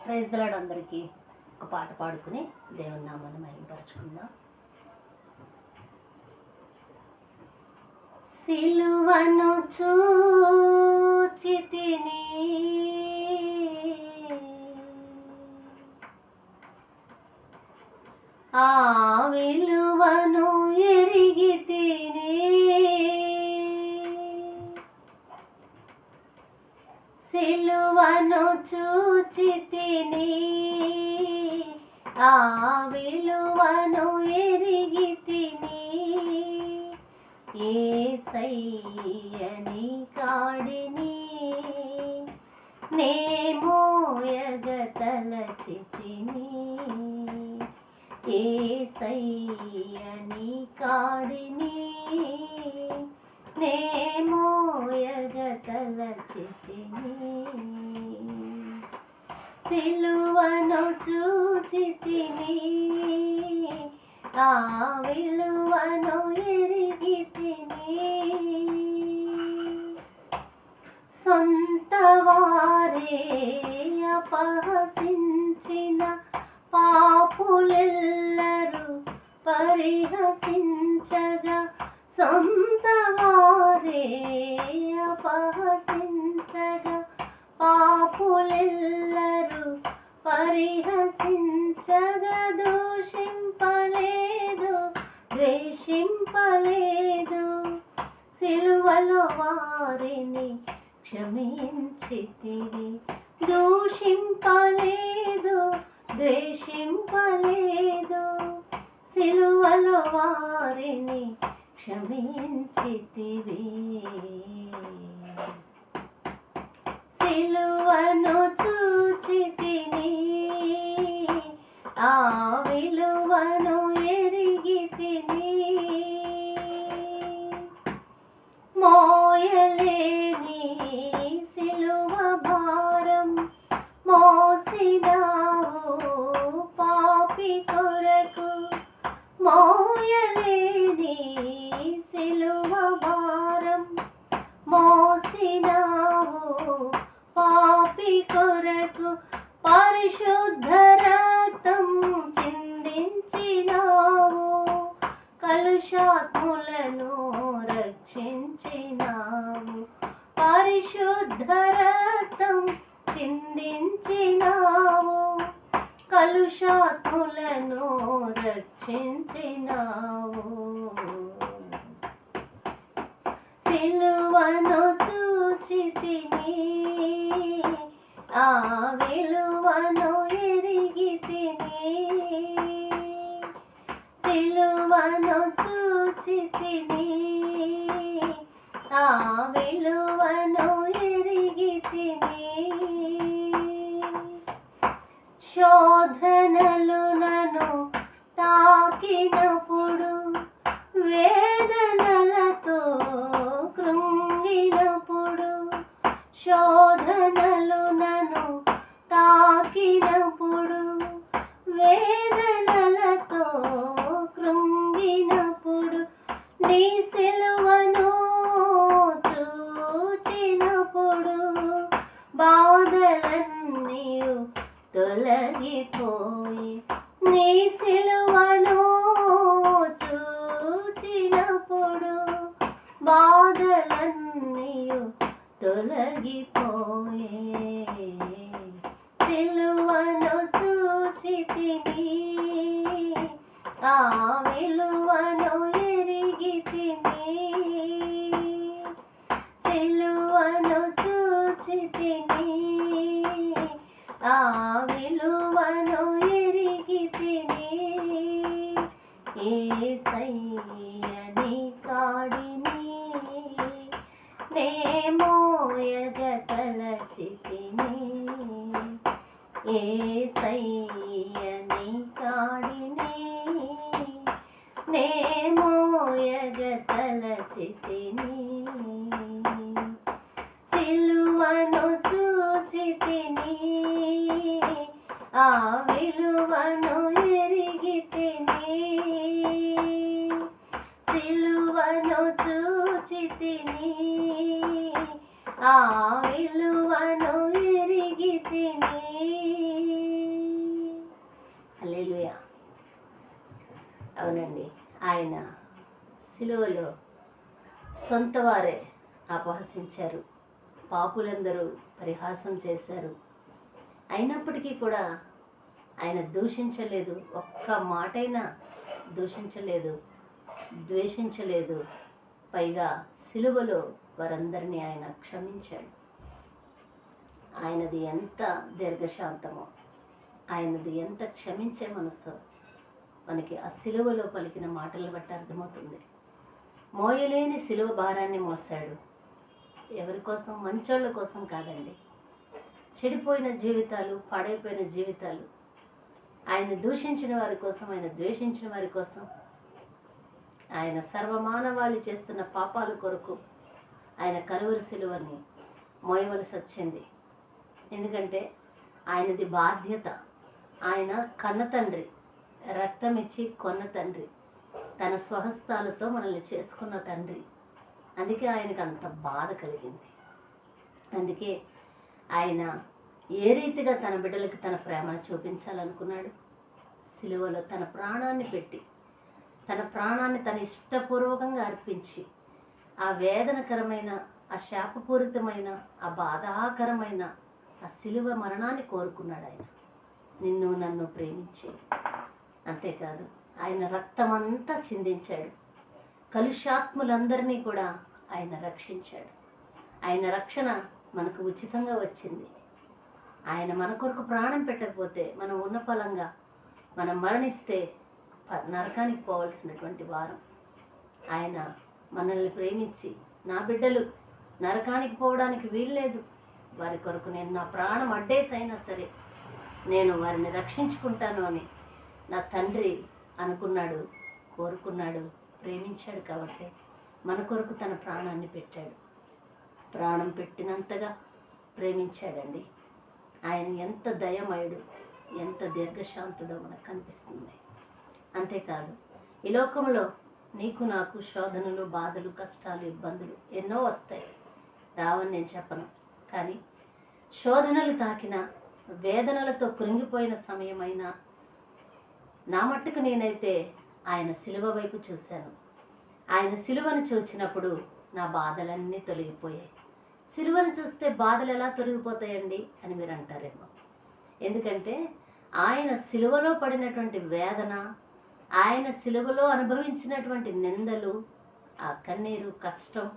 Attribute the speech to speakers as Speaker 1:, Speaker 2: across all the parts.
Speaker 1: Praise the lord అందరికీ ఒక పాట పాడుకుని దేవుని నామాన్ని మహిమపరచుకుందాం. సిలువను చూచితిని, ఆ విలువను ఎరిగితిని, సిలువను చూచితిని, ఆ విలువను ఎరిగితిని. యేసయ్య నీ కాడిని నే మోయగ తలచితిని, యేసయ్య నీ కాడిని నే మోయగ తలచితిని. సిలువను చూచితిని, ఆ విలువను ఎరిగితిని. సొంత వారే అపహసించిన పాపులెల్లరూ పరిహసించగా, సొంత వారే అపహసించగా, పాపులెల్లరూ పరిహసించగా, దూషింపలేదు ద్వేషింపలేదు, సిలువలో వారిని క్షమించితివి. దూషింపలేదు ద్వేషింపలేదు, సిలువలో వారిని క్షమించితివి. సిలువను చూచితిని, ఆ విలువను ఎరిగితిని. మోయలేని సిలువ భారం మోసినావు పాపి కొరకు, మోయలేని సిలువ భారం మోసినావు పాపి కొరకు, పరిశుద్ధ రక్తం చిందించినావు, కలుషాత్ములను రక్షించినావు, పరిశుద్ధ రక్తం చిందించినావు, కలుషాత్ములను రక్షించినావు. సిలువను చూచితిని, ఆ విలువను ఎరిగితిని. సిలువను చూచితిని, ఆ విలువను ఎరిగితిని. శోధనలు నన్ను తాకినప్పుడు, వేదనలతో కృంగినప్పుడు, శోధనలు నన్ను తాకినప్పుడు, వేదనలతో కృంగినప్పుడు, నీ సిలువను చూచినప్పుడు, బాధలన్నీ తొలగిపోయి, నీ సిలువను చూచినప్పుడు, బాధలన్నీ తొలగిపోయే. సిలువను చూచితిని, ఆ విలువను ఎరిగితిని. సిలువను చూచితిని, ఆ విలువను ఎరిగితిని. యేసయ్య నీ కాడిని నే మోయగ తలచితిని, యేసయ్య నీ కాడిని నే మోయగ తలచితిని. సిలువను చూచితిని, ఆ విలువను ఎరిగితిని. సిలువను చూచితిని, ఆ విలువను ఎరిగితిని. సిలువలో సొంత వారే అపహసించారు, పాపులందరూ పరిహాసం చేశారు. అయినప్పటికీ కూడా ఆయన దూషించలేదు, ఒక్క మాటైనా దూషించలేదు, ద్వేషించలేదు. పైగా సిలువలో వారందరినీ ఆయన క్షమించాడు. ఆయనది ఎంత దీర్ఘశాంతమో, ఆయనది ఎంత క్షమించే మనస్సో మనకి ఆ సిలువలో పలికిన మాటలను బట్టి అర్థమవుతుంది. మోయలేని సిలువ భారాన్ని మోసాడు. ఎవరి కోసం? మంచోళ్ళ కోసం కాదండి. చెడిపోయిన జీవితాలు, పాడైపోయిన జీవితాలు, ఆయన దూషించిన వారి కోసం, ఆయన ద్వేషించిన వారి కోసం, ఆయన సర్వమానవాళి చేస్తున్న పాపాల కొరకు ఆయన కలువరి సిలువని మోయవలసి వచ్చింది. ఎందుకంటే ఆయనది బాధ్యత. ఆయన కన్న తండ్రి, రక్తం ఇచ్చి కొన్న తండ్రి, తన స్వహస్తాలతో మనల్ని చేసుకున్న తండ్రి. అందుకే ఆయనకు అంత బాధ కలిగింది. అందుకే ఆయన ఏ రీతిగా తన బిడ్డలకి తన ప్రేమను చూపించాలనుకున్నాడు? సిలువలో తన ప్రాణాన్ని పెట్టి, తన ప్రాణాన్ని తన ఇష్టపూర్వకంగా అర్పించి, ఆ వేదనకరమైన, ఆ శాపపూరితమైన, ఆ బాధాకరమైన ఆ సిలువ మరణాన్ని కోరుకున్నాడు ఆయన, నిన్ను నన్ను ప్రేమించి. అంతేకాదు, ఆయన రక్తమంతా చిందించాడు. కలుషాత్ములందరినీ కూడా ఆయన రక్షించాడు. ఆయన రక్షణ మనకు ఉచితంగా వచ్చింది. ఆయన మన కొరకు ప్రాణం పెట్టకపోతే, మనం ఉన్న ఫలంగా మనం మరణిస్తే నరకానికి పోవలసినటువంటి వారం. ఆయన మనల్ని ప్రేమించి, నా బిడ్డలు నరకానికి పోవడానికి వీల్లేదు, వారి కొరకు నేను నా ప్రాణం అడ్డేసైనా సరే నేను వారిని రక్షించుకుంటాను అని నా తండ్రి అనుకున్నాడు, కోరుకున్నాడు, ప్రేమించాడు. కాబట్టి మన కొరకు తన ప్రాణాన్ని పెట్టాడు. ప్రాణం పెట్టినంతగా ప్రేమించాడండి. ఆయన ఎంత దయమయుడు, ఎంత దీర్ఘశాంతుడో మనకు కనిపిస్తుంది. అంతేకాదు, ఈ లోకంలో నీకు నాకు శోధనలు, బాధలు, కష్టాలు, ఇబ్బందులు ఎన్నో వస్తాయి, రావని నేను చెప్పను. కానీ శోధనలు తాకిన, వేదనలతో కృంగిపోయిన సమయమైనా నా మట్టుకు నేనైతే ఆయన సిలువ వైపు చూశాను. ఆయన సిలువను చూచినప్పుడు నా బాధలన్నీ తొలగిపోయాయి. సిలువను చూస్తే బాధలు ఎలా తొలగిపోతాయండి అని మీరు అంటారేమో. ఎందుకంటే ఆయన సిలువలో పడినటువంటి వేదన, ఆయన సిలువలో అనుభవించినటువంటి నిందలు, ఆ కన్నీరు, కష్టం,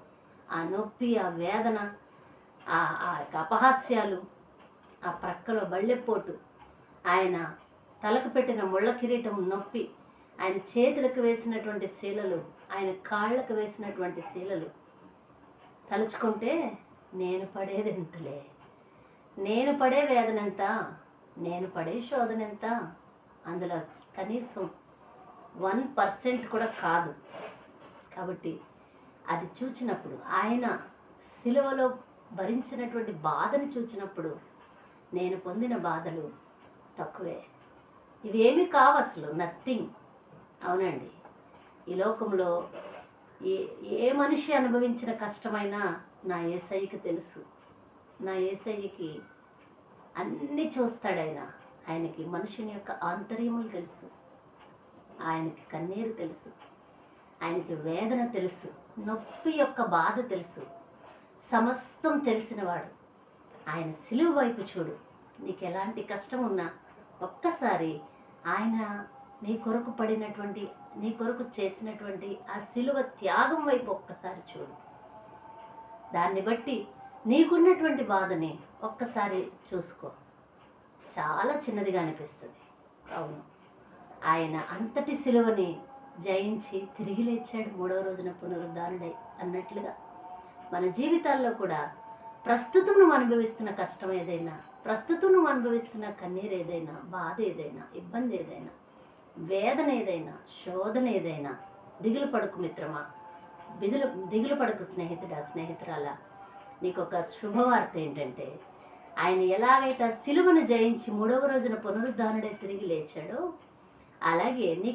Speaker 1: ఆ నొప్పి, ఆ వేదన, ఆ అపహాస్యాలు, ఆ ప్రక్కలో బళ్ళెపోటు, ఆయన తలకు పెట్టిన ముళ్ళ కిరీటం నొప్పి, ఆయన చేతులకు వేసినటువంటి శీలలు, ఆయన కాళ్ళకు వేసినటువంటి శీలలు తలుచుకుంటే నేను పడేది ఎంతలే, నేను పడే వేదన ఎంత, నేను పడే శోధన ఎంత, అందులో కనీసం 1% కూడా కాదు. కాబట్టి అది చూచినప్పుడు, ఆయన సిలువలో భరించినటువంటి బాధను చూచినప్పుడు నేను పొందిన బాధలు తక్కువే. ఇవేమీ కావు, అసలు నథింగ్. అవునండి, ఈ లోకంలో ఏ మనిషి అనుభవించిన కష్టమైనా నా యేసయ్యకి తెలుసు. నా యేసయ్యకి అన్నీ చూస్తాడు ఆయన. ఆయనకి మనుషుని యొక్క ఆంతర్యములు తెలుసు, ఆయనకి కన్నీరు తెలుసు, ఆయనకి వేదన తెలుసు, నొప్పి యొక్క బాధ తెలుసు, సమస్తం తెలిసినవాడు. ఆయన సిలువ వైపు చూడు. నీకు ఎలాంటి కష్టం ఉన్నా ఒక్కసారి ఆయన నీ కొరకు పడినటువంటి, నీ కొరకు చేసినటువంటి ఆ సిలువ త్యాగం వైపు ఒక్కసారి చూడు. దాన్ని బట్టి నీకున్నటువంటి బాధని ఒక్కసారి చూసుకో. చాలా చిన్నదిగా అనిపిస్తుంది. అవును, ఆయన అంతటి సిలువని జయించి తిరిగి లేచాడు 3వ రోజున పునరుద్ధానుడై అన్నట్లుగా మన జీవితాల్లో కూడా ప్రస్తుతం నువ్వు అనుభవిస్తున్న కష్టం ఏదైనా, ప్రస్తుతం నువ్వు అనుభవిస్తున్న కన్నీరు ఏదైనా, బాధ ఏదైనా, ఇబ్బంది ఏదైనా, వేదన ఏదైనా, శోధన ఏదైనా, దిగులు పడుకు మిత్రమా, దిగులు పడుకు స్నేహితుడా, స్నేహితురాలా. నీకు ఒక శుభవార్త ఏంటంటే, ఆయన ఎలాగైతే సిలువను జయించి 3వ రోజున పునరుద్ధానుడే తిరిగి లేచాడో, అలాగే నీ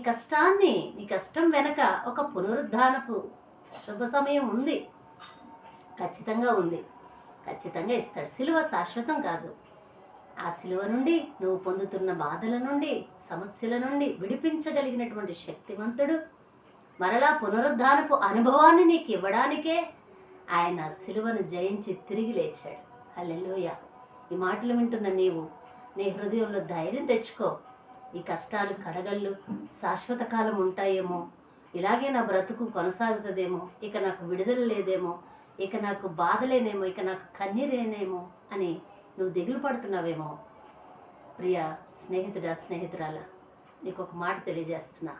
Speaker 1: కష్టం వెనక ఒక పునరుద్ధానపు శుభ సమయం ఉంది. ఖచ్చితంగా ఉంది, ఖచ్చితంగా ఇస్తాడు. సిలువ శాశ్వతం కాదు. ఆ సిలువ నుండి నువ్వు పొందుతున్న బాధల నుండి, సమస్యల నుండి విడిపించగలిగినటువంటి శక్తివంతుడు మరలా పునరుద్ధానపు అనుభవాన్ని నీకు ఇవ్వడానికే ఆయన సిలువను జయించి తిరిగి లేచాడు. హల్లెలూయా. ఈ మాటలు వింటున్న నీవు నీ హృదయంలో ధైర్యం తెచ్చుకో. ఈ కష్టాలు కడగళ్ళు శాశ్వత కాలం ఉంటాయేమో, ఇలాగే నా బ్రతుకు కొనసాగుతుందేమో, ఇక నాకు విడుదల లేదేమో, ఇక నాకు బాధలేనేమో, ఇక నాకు కన్నీరేనేమో అని నువ్వు దిగులు పడుతున్నావేమో. ప్రియ స్నేహితుడా, స్నేహితురాలా, నీకు ఒక మాట తెలియజేస్తున్నా.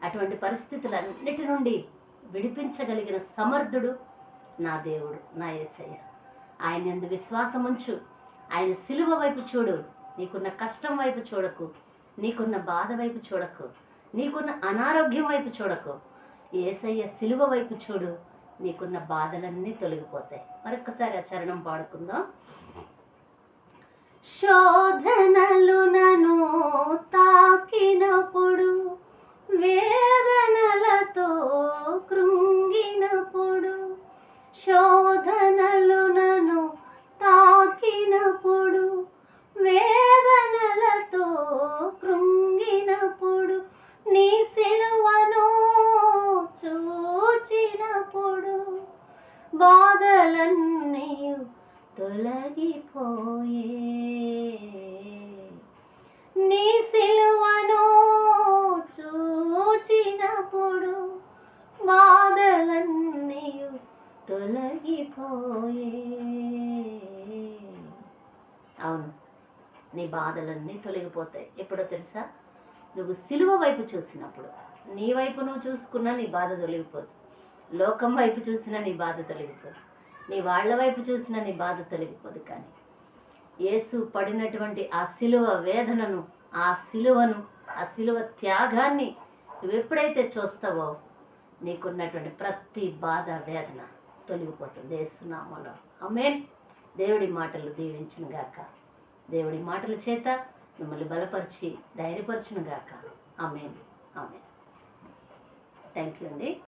Speaker 1: అటువంటి పరిస్థితులన్నిటి నుండి విడిపించగలిగిన సమర్థుడు నా దేవుడు, నా యేసయ్య. ఆయన యందు విశ్వాసం ఉంచు. ఆయన సిలువ వైపు చూడు. నీకున్న కష్టం వైపు చూడకు, నీకున్న బాధ వైపు చూడకు, నీకున్న అనారోగ్యం వైపు చూడకు. యేసయ్య సిలువ వైపు చూడు. నీకున్న బాధలన్నీ తొలగిపోతాయి. మరొక్కసారి ఆ చరణం పాడుకుందాం. శోధనలు నన్ను తాకినప్పుడు, వేదనలతో కృంగినప్పుడు, శోధనలు నన్ను తాకినప్పుడు, వేదనలతో కృంగినప్పుడు, నీ సిలువను చూచినప్పుడు బాధలన్నీ తొలగిపోయే. నీ సిలువను చూచినప్పుడు బాధలన్నీ తొలగిపోయే. అవును, నీ బాధలన్నీ తొలగిపోతాయి. ఎప్పుడో తెలుసా? నువ్వు సిలువ వైపు చూసినప్పుడు. నీ వైపు నువ్వు చూసుకున్నా నీ బాధ తొలగిపోదు. లోకం వైపు చూసినా నీ బాధ తొలగిపోదు. నీ వాళ్ళ వైపు చూసినా నీ బాధ తొలగిపోదు. కానీ యేసు పడినటువంటి ఆ సిలువ వేదనను, ఆ సిలువను, ఆ సిలువ త్యాగాన్ని నువ్వు ఎప్పుడైతే చూస్తావో నీకున్నటువంటి ప్రతి బాధ వేదన తొలగిపోతుంది యేసు నామములో. ఆమేన్. దేవుడి మాటలు దీవించును గాక. దేవుడి మాటల చేత మిమ్మల్ని బలపరిచి ధైర్యపరచును గాక. ఆమేన్. ఆమేన్. థ్యాంక్ యూ అండి.